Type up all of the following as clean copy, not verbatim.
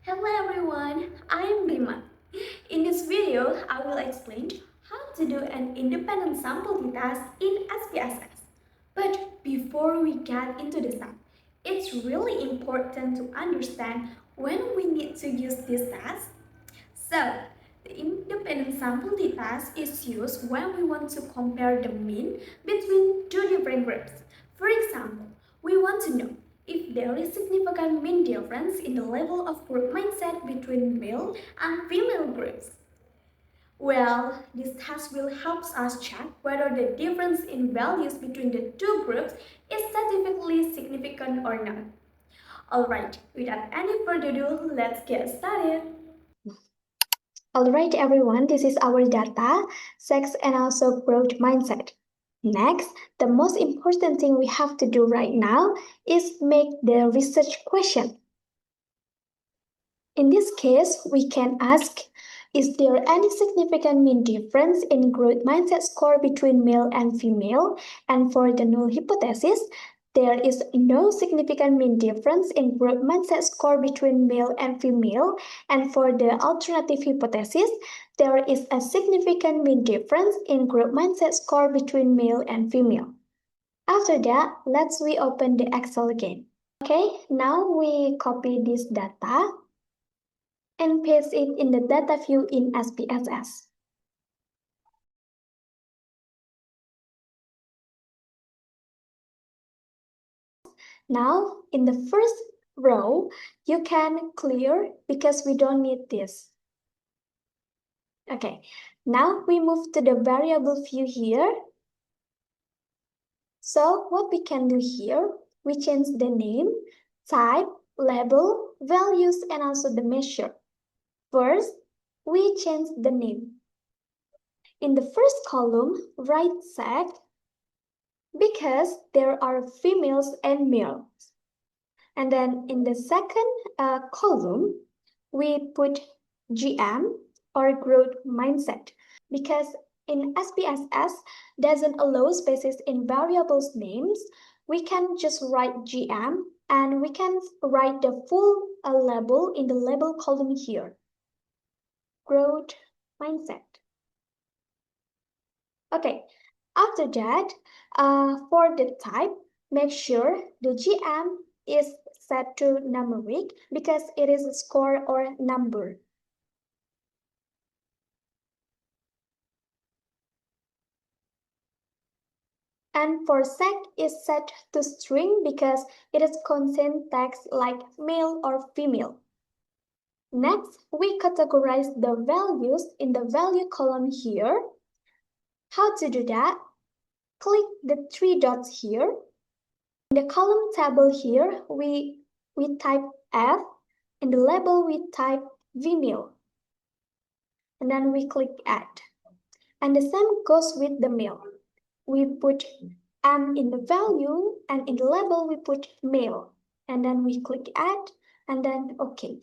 Hello everyone, I am Rima. In this video, I will explain how to do an independent sample test in SPSS. But before we get into the step, it's really important to understand when we need to use this test. So, the independent sample test is used when we want to compare the mean between two different groups. For example, we want to know if there is significant mean difference in the level of group mindset between male and female groups. Well, this test will help us check whether the difference in values between the two groups is statistically significant or not. Alright, without any further ado, let's get started. Alright everyone, this is our data, sex and also growth mindset. Next, the most important thing we have to do right now is make the research question. In this case, we can ask, is there any significant mean difference in growth mindset score between male and female? And for the null hypothesis, there is no significant mean difference in growth mindset score between male and female. And for the alternative hypothesis, there is a significant mean difference in growth mindset score between male and female. After that, let's reopen the Excel again. Okay, now we copy this data and paste it in the data view in SPSS. Now, in the first row, you can clear because we don't need this. Okay, now we move to the variable view here. So what we can do here, we change the name, type, label, values, and also the measure. First, we change the name. In the first column, write sex, because there are females and males. And then in the second column, we put GM or growth mindset, because in SPSS doesn't allow spaces in variables names. We can just write GM and we can write the full label in the label column here. Growth mindset. Okay, after that, for the type, make sure the GM is set to numeric because it is a score or number. And for sec is set to string because it is contain text like male or female. Next, we categorize the values in the value column here. How to do that? Click the three dots here. In the column table here, we type F. In the label, we type female. And then we click Add. And the same goes with the male. We put M in the value, and in the label, we put male. And then we click Add, and then OK.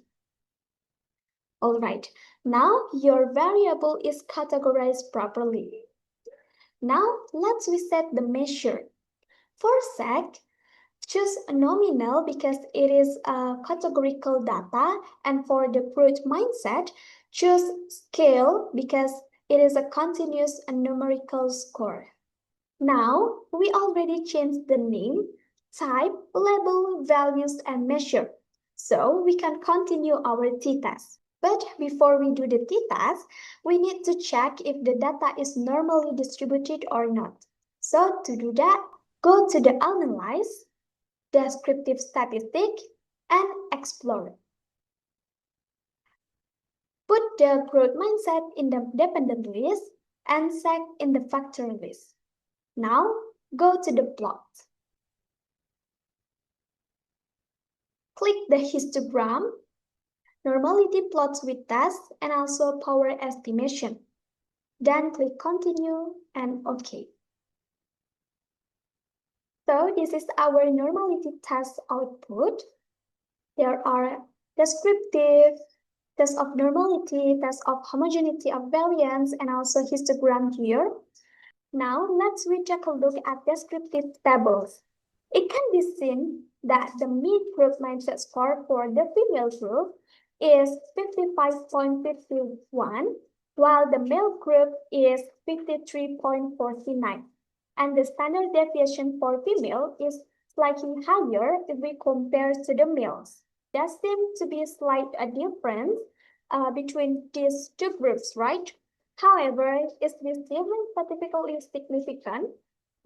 All right, now your variable is categorized properly. Now, let's reset the measure. For sec, choose nominal because it is categorical data, and for the growth mindset, choose scale because it is a continuous and numerical score. Now, we already changed the name, type, label, values, and measure, so we can continue our t-test. But before we do the t-test, we need to check if the data is normally distributed or not. So to do that, go to the Analyze, Descriptive Statistic, and Explore. Put the growth mindset in the dependent list and sec in the factor list. Now, go to the plot. Click the histogram, normality plots with test, and also power estimation. Then click Continue and OK. So this is our normality test output. There are descriptive, test of normality, test of homogeneity of variance, and also histogram here. Now let's take a look at descriptive tables. It can be seen that the mean growth mindset score for the female group is 55.51, while the male group is 53.49. And the standard deviation for female is slightly higher if we compare to the males. There seems to be a slight difference between these two groups, right? However, is this difference statistically significant?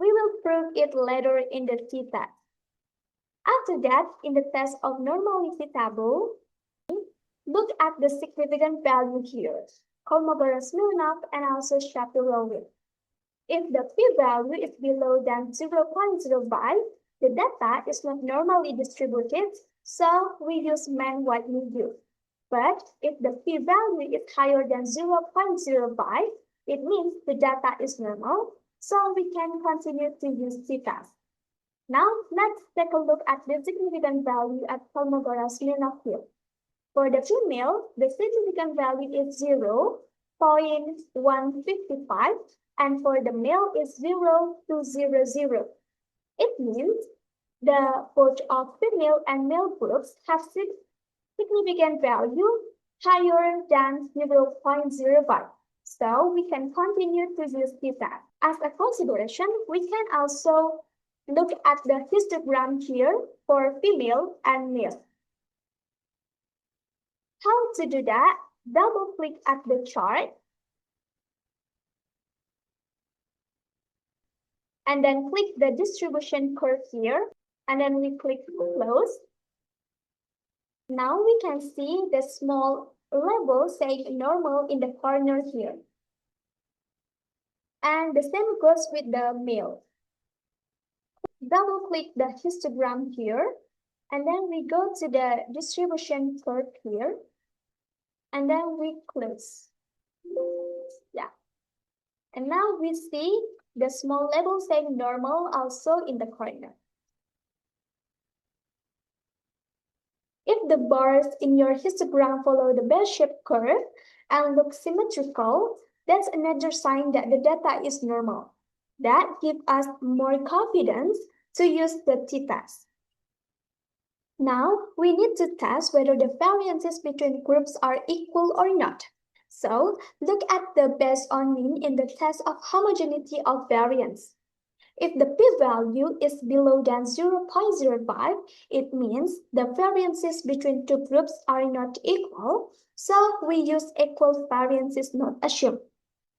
We will prove it later in the t-test. After that, in the test of normality table, look at the significant value here, Kolmogorov-Smirnov and also Shapiro-Wilk. If the p-value is below than 0.05, the data is not normally distributed, so we use mean widely used. But if the p-value is higher than 0.05, it means the data is normal, so we can continue to use t-test. Now, let's take a look at the significant value at Kolmogorov-Smirnov field. For the female, the significant value is 0.155, and for the male is 0.200. It means the both of female and male groups have significant value higher than 0.05. So we can continue to use t-test. As a consideration, we can also look at the histogram here for female and male. How to do that? Double click at the chart and then click the distribution curve here, and then we click close. Now we can see the small label saying normal in the corner here. And the same goes with the male. Double click the histogram here, and then we go to the distribution curve here, and then we close. Yeah. And now we see the small label saying normal also in the corner. If the bars in your histogram follow the bell-shaped curve and look symmetrical, that's another sign that the data is normal. That gives us more confidence to use the t-test. Now, we need to test whether the variances between groups are equal or not. So, look at the base on mean in the test of homogeneity of variance. If the p-value is below than 0.05, it means the variances between two groups are not equal, so we use equal variances not assumed.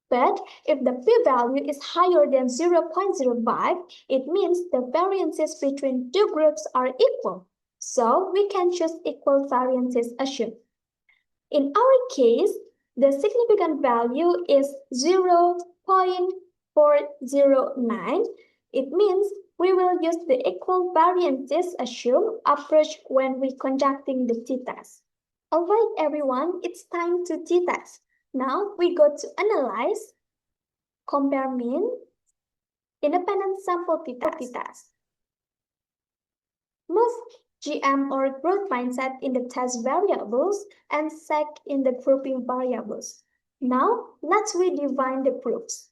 But if the p-value is higher than 0.05, it means the variances between two groups are equal, so we can choose equal variances assumed. In our case, the significant value is 0.409. It means we will use the equal variances assumed approach when we conducting the t-test. Alright everyone, it's time to t-test. Now we go to analyze, compare mean, independent sample t-test. Move GM or growth mindset in the test variables and SEC in the grouping variables. Now let's redefine the proofs.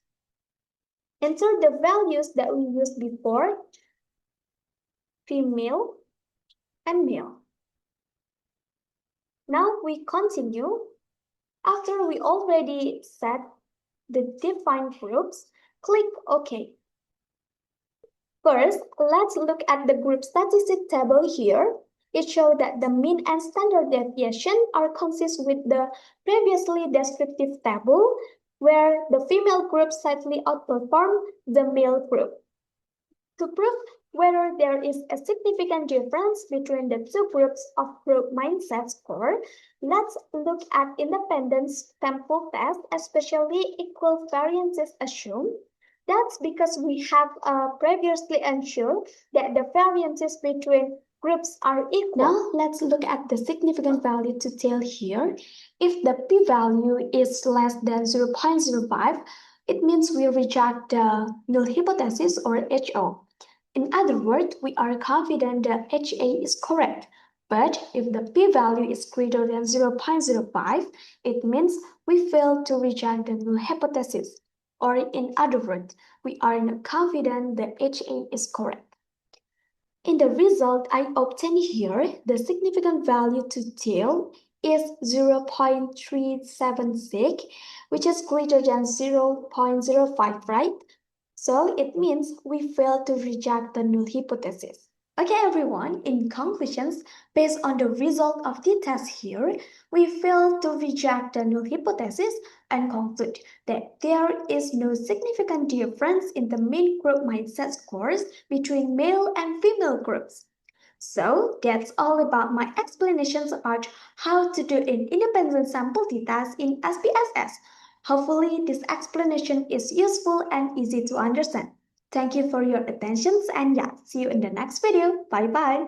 Enter the values that we used before, female and male. Now we continue. After we already set the defined groups, click OK. First, let's look at the group statistic table here. It shows that the mean and standard deviation are consistent with the previously descriptive table, where the female group slightly outperformed the male group. To prove whether there is a significant difference between the two groups of group mindset score, let's look at independent sample test, especially equal variances assumed. That's because we have previously ensured that the variances between groups are equal. Now, let's look at the significant value to tell here. If the p-value is less than 0.05, it means we reject the null hypothesis or HO. In other words, we are confident that HA is correct. But if the p-value is greater than 0.05, it means we fail to reject the null hypothesis. Or in other words, we are not confident that HA is correct. In the result I obtained here, the significant value to tell is 0.376, which is greater than 0.05, right? So it means we fail to reject the null hypothesis. Okay, everyone, in conclusions, based on the result of the test here, we fail to reject the null hypothesis and conclude that there is no significant difference in the mean group mindset scores between male and female groups. So that's all about my explanations about how to do an independent sample t-test in SPSS. Hopefully this explanation is useful and easy to understand. Thank you for your attention and yeah, see you in the next video. Bye bye.